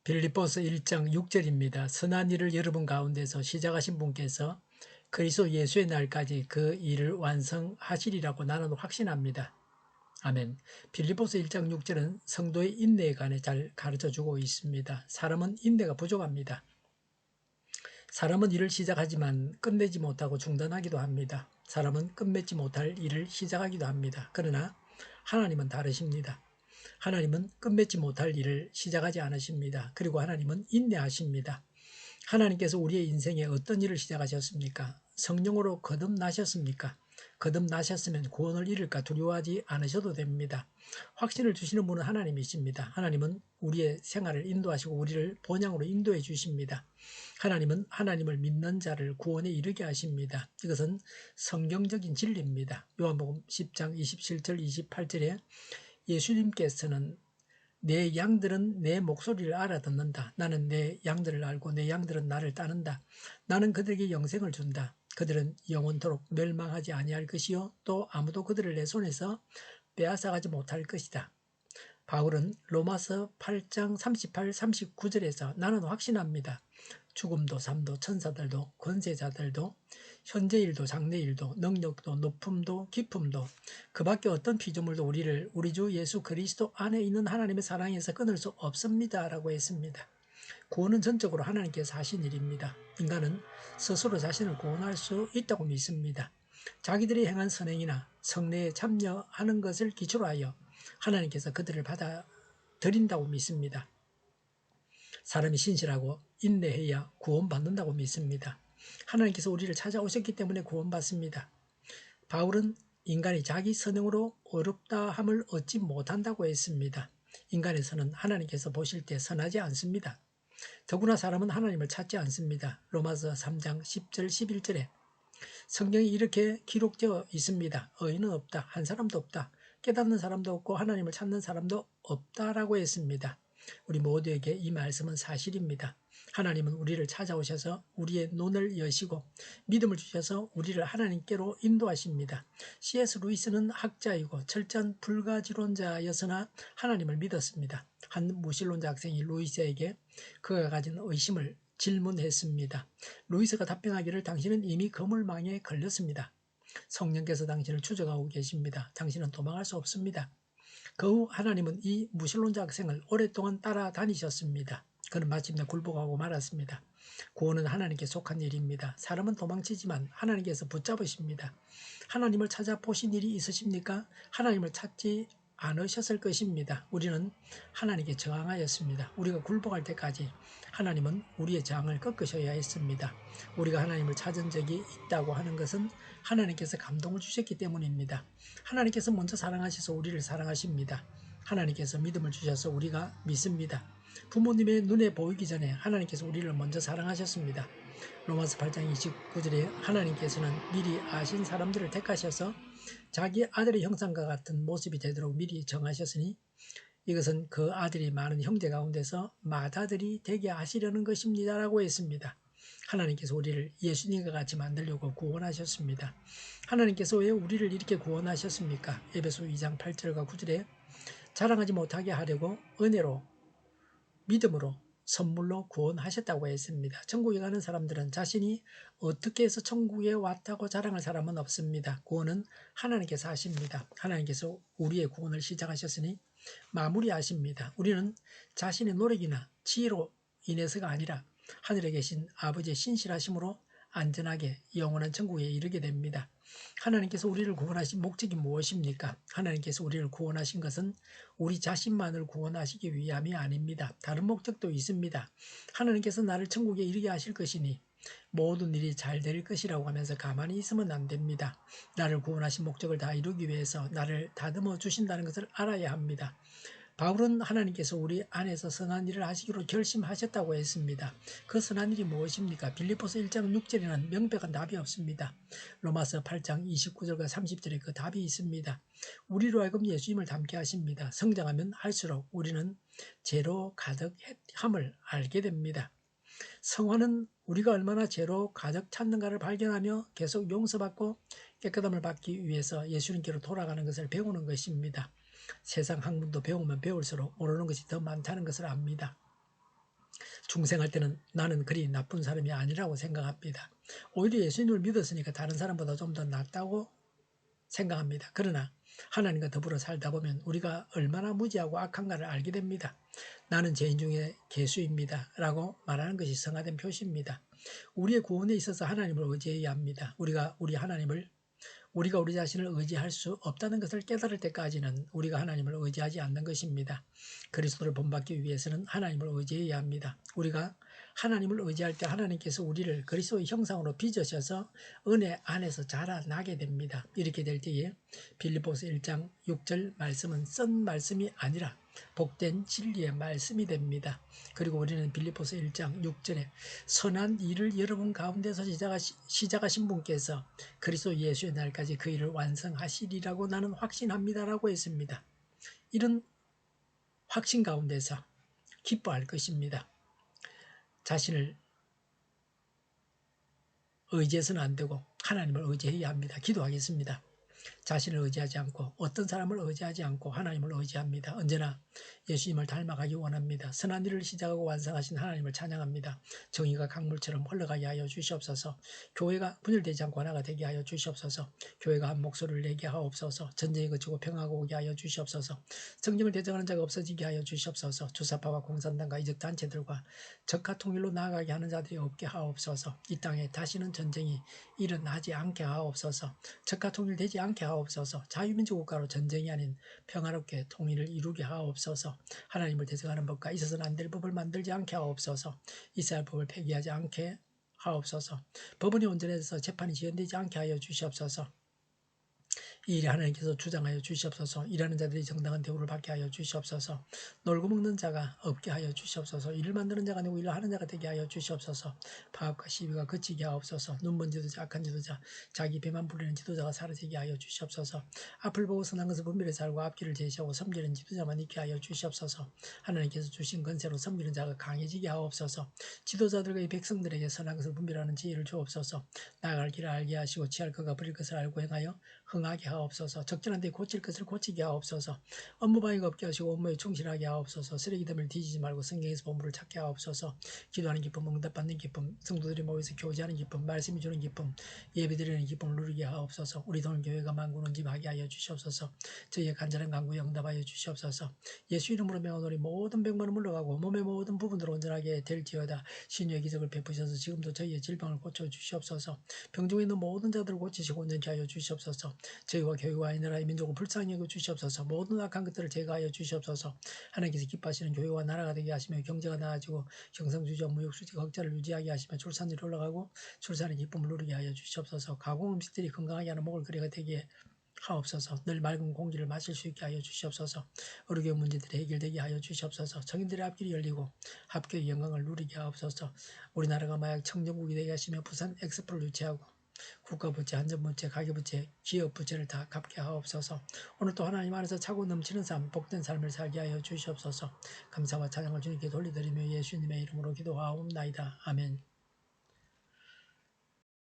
빌립보서 1장 6절입니다. 선한 일을 여러분 가운데서 시작하신 분께서 그리스도 예수의 날까지 그 일을 완성하시리라고 나는 확신합니다. 아멘. 빌립보서 1장 6절은 성도의 인내에 관해 잘 가르쳐주고 있습니다. 사람은 인내가 부족합니다. 사람은 일을 시작하지만 끝내지 못하고 중단하기도 합니다. 사람은 끝맺지 못할 일을 시작하기도 합니다. 그러나 하나님은 다르십니다. 하나님은 끝맺지 못할 일을 시작하지 않으십니다. 그리고 하나님은 인내하십니다. 하나님께서 우리의 인생에 어떤 일을 시작하셨습니까? 성령으로 거듭나셨습니까? 거듭나셨으면 구원을 잃을까 두려워하지 않으셔도 됩니다. 확신을 주시는 분은 하나님이십니다. 하나님은 우리의 생활을 인도하시고 우리를 본향으로 인도해 주십니다. 하나님은 하나님을 믿는 자를 구원에 이르게 하십니다. 이것은 성경적인 진리입니다. 요한복음 10장 27절 28절에 예수님께서는 내 양들은 내 목소리를 알아듣는다. 나는 내 양들을 알고 내 양들은 나를 따른다. 나는 그들에게 영생을 준다. 그들은 영원토록 멸망하지 아니할 것이요 또 아무도 그들을 내 손에서 빼앗아가지 못할 것이다. 바울은 로마서 8장 38, 39절에서 나는 확신합니다. 죽음도 삶도 천사들도 권세자들도 현재일도 장래일도 능력도 높음도 깊음도 그 밖에 어떤 피조물도 우리를 우리 주 예수 그리스도 안에 있는 하나님의 사랑에서 끊을 수 없습니다. 라고 했습니다. 구원은 전적으로 하나님께서 하신 일입니다. 인간은 스스로 자신을 구원할 수 있다고 믿습니다. 자기들이 행한 선행이나 성례에 참여하는 것을 기초로 하여 하나님께서 그들을 받아들인다고 믿습니다. 사람이 신실하고 인내해야 구원받는다고 믿습니다. 하나님께서 우리를 찾아오셨기 때문에 구원받습니다. 바울은 인간이 자기 선행으로 어렵다함을 얻지 못한다고 했습니다. 인간의 선은 하나님께서 보실 때 선하지 않습니다. 더구나 사람은 하나님을 찾지 않습니다. 로마서 3장 10절 11절에 성경에 이렇게 기록되어 있습니다. 의인은 없다. 한 사람도 없다. 깨닫는 사람도 없고 하나님을 찾는 사람도 없다라고 했습니다. 우리 모두에게 이 말씀은 사실입니다. 하나님은 우리를 찾아오셔서 우리의 눈을 여시고 믿음을 주셔서 우리를 하나님께로 인도하십니다. C.S. 루이스는 학자이고 철저한 불가지론자였으나 하나님을 믿었습니다. 한 무신론자 학생이 루이스에게 그가 가진 의심을 질문했습니다. 루이스가 답변하기를 당신은 이미 거물망에 걸렸습니다. 성령께서 당신을 추적하고 계십니다. 당신은 도망할 수 없습니다. 그 후 하나님은 이 무신론자 학생을 오랫동안 따라다니셨습니다. 그는 마침내 굴복하고 말았습니다. 구원은 하나님께 속한 일입니다. 사람은 도망치지만 하나님께서 붙잡으십니다. 하나님을 찾아보신 일이 있으십니까? 하나님을 찾지 않으셨을 것입니다. 우리는 하나님께 저항하였습니다. 우리가 굴복할 때까지 하나님은 우리의 저항을 꺾으셔야 했습니다. 우리가 하나님을 찾은 적이 있다고 하는 것은 하나님께서 감동을 주셨기 때문입니다. 하나님께서 먼저 사랑하셔서 우리를 사랑하십니다. 하나님께서 믿음을 주셔서 우리가 믿습니다. 부모님의 눈에 보이기 전에 하나님께서 우리를 먼저 사랑하셨습니다. 로마서 8장 29절에 하나님께서는 미리 아신 사람들을 택하셔서 자기 아들의 형상과 같은 모습이 되도록 미리 정하셨으니 이것은 그 아들이 많은 형제 가운데서 맏아들이 되게 하시려는 것입니다. 라고 했습니다. 하나님께서 우리를 예수님과 같이 만들려고 구원하셨습니다. 하나님께서 왜 우리를 이렇게 구원하셨습니까? 에베소 2장 8절과 9절에 자랑하지 못하게 하려고 은혜로 믿음으로 선물로 구원하셨다고 했습니다. 천국에 가는 사람들은 자신이 어떻게 해서 천국에 왔다고 자랑할 사람은 없습니다. 구원은 하나님께서 하십니다. 하나님께서 우리의 구원을 시작하셨으니 마무리하십니다. 우리는 자신의 노력이나 지혜로 인해서가 아니라 하늘에 계신 아버지의 신실하심으로 안전하게 영원한 천국에 이르게 됩니다. 하나님께서 우리를 구원하신 목적이 무엇입니까? 하나님께서 우리를 구원하신 것은 우리 자신만을 구원하시기 위함이 아닙니다. 다른 목적도 있습니다. 하나님께서 나를 천국에 이르게 하실 것이니 모든 일이 잘 될 것이라고 하면서 가만히 있으면 안 됩니다. 나를 구원하신 목적을 다 이루기 위해서 나를 다듬어 주신다는 것을 알아야 합니다. 바울은 하나님께서 우리 안에서 선한 일을 하시기로 결심하셨다고 했습니다. 그 선한 일이 무엇입니까? 빌립보서 1장 6절에는 명백한 답이 없습니다. 로마서 8장 29절과 30절에 그 답이 있습니다. 우리로 하여금 예수님을 닮게 하십니다. 성장하면 할수록 우리는 죄로 가득함을 알게 됩니다. 성화는 우리가 얼마나 죄로 가득 찼는가를 발견하며 계속 용서받고 깨끗함을 받기 위해서 예수님께로 돌아가는 것을 배우는 것입니다. 세상 학문도 배우면 배울수록 모르는 것이 더 많다는 것을 압니다. 중생할 때는 나는 그리 나쁜 사람이 아니라고 생각합니다. 오히려 예수님을 믿었으니까 다른 사람보다 좀 더 낫다고 생각합니다. 그러나 하나님과 더불어 살다 보면 우리가 얼마나 무지하고 악한가를 알게 됩니다. 나는 죄인 중에 괴수입니다. 라고 말하는 것이 성화된 표시입니다. 우리의 구원에 있어서 하나님을 의지해야 합니다. 우리가 우리 자신을 의지할 수 없다는 것을 깨달을 때까지는 우리가 하나님을 의지하지 않는 것입니다. 그리스도를 본받기 위해서는 하나님을 의지해야 합니다. 우리가 하나님을 의지할 때 하나님께서 우리를 그리스도의 형상으로 빚으셔서 은혜 안에서 자라나게 됩니다. 이렇게 될 때에 빌립보서 1장 6절 말씀은 쓴 말씀이 아니라 복된 진리의 말씀이 됩니다. 그리고 우리는 빌립보서 1장 6절에 선한 일을 여러분 가운데서 시작하신 분께서 그리스도 예수의 날까지 그 일을 완성하시리라고 나는 확신합니다라고 했습니다. 이런 확신 가운데서 기뻐할 것입니다. 자신을 의지해서는 안 되고 하나님을 의지해야 합니다. 기도하겠습니다. 자신을 의지하지 않고 어떤 사람을 의지하지 않고 하나님을 의지합니다. 언제나 예수님을 닮아가기 원합니다. 선한 일을 시작하고 완성하신 하나님을 찬양합니다. 정의가 강물처럼 흘러가게 하여 주시옵소서. 교회가 분열되지 않고 하나가 되게 하여 주시옵소서. 교회가 한 목소리를 내게 하옵소서. 전쟁이 그치고 평화가 오게 하여 주시옵소서. 성경을 대적하는 자가 없어지게 하여 주시옵소서. 주사파와 공산당과 이적 단체들과 적화 통일로 나아가게 하는 자들이 없게 하옵소서. 이 땅에 다시는 전쟁이 일어나지 않게 하옵소서. 적화 통일되지 않게 하옵소서. 자유민주 국가로 전쟁이 아닌 평화롭게 통일을 이루게 하옵소서. 하나님을 대적하는 법과 있어서는 안 될 법을 만들지 않게 하옵소서. 이스라엘 법을 폐기하지 않게 하옵소서. 법원이 온전해서 재판이 지연되지 않게 하여 주시옵소서. 이 일에 하나님께서 주장하여 주시옵소서. 일하는 자들이 정당한 대우를 받게 하여 주시옵소서. 놀고 먹는 자가 없게 하여 주시옵소서. 일을 만드는 자가 아니고 일을 하는 자가 되게 하여 주시옵소서. 파업과 시비가 그치게 하옵소서. 눈먼 지도자, 악한 지도자, 자기 배만 부리는 지도자가 사라지게 하여 주시옵소서. 앞을 보고 선한 것을 분별해 살고 앞길을 제시하고 섬기는 지도자만 있게 하여 주시옵소서. 하나님께서 주신 권세로 섬기는 자가 강해지게 하옵소서. 지도자들과 이 백성들에게 선한 것을 분별하는 지혜를 주옵소서. 나아갈 길을 알게 하시고 취할 것과 버릴 것을 알고 행하여 흥하게 하옵소서. 적절한 데 고칠 것을 고치게 하옵소서. 업무방해가 없게 하시고 업무에 충실하게 하옵소서. 쓰레기됨을 뒤지지 말고 성경에서 보물을 찾게 하옵소서. 기도하는 기쁨, 응답받는 기쁨, 성도들이 모여서 교제하는 기쁨, 말씀이 주는 기쁨, 예배드리는 기쁨을 누리게 하옵소서. 우리 동교회가 만구는 집 하게 하여 주시옵소서. 저희의 간절한 간구에 응답하여 주시옵소서. 예수 이름으로 명하노니 모든 병만은 물러가고 몸의 모든 부분으로 온전하게 될지어다. 신유의 기적을 베푸셔서 지금도 저희의 질병을 고쳐 주시옵소서. 병중에 있는 모든 자들을 고치시고 온전케 하여 주시옵소서. 저희와 교회와 이 나라의 민족을 불쌍히 여겨 주시옵소서. 모든 악한 것들을 제거하여 주시옵소서. 하나님께서 기뻐하시는 교회와 나라가 되게 하시며 경제가 나아지고 경상수지와 무역수지가 흑자를 유지하게 하시며 출산율이 올라가고 출산의 기쁨을 누리게 하여 주시옵소서. 가공 음식들이 건강하게 하는 먹을거리가 되게 하옵소서. 늘 맑은 공기를 마실 수 있게 하여 주시옵소서. 의료계 문제들이 해결되게 하여 주시옵소서. 성인들의 앞길이 열리고 합교의 영광을 누리게 하옵소서. 우리나라가 마약 청정국이 되게 하시며 부산 엑스포를 유치하고 국가부채, 안전부채, 가계부채, 기업부채를 다 갚게 하옵소서. 오늘 또 하나님 안에서 차고 넘치는 삶, 복된 삶을 살게 하여 주시옵소서. 감사와 찬양을 주님께 돌려드리며 예수님의 이름으로 기도하옵나이다. 아멘.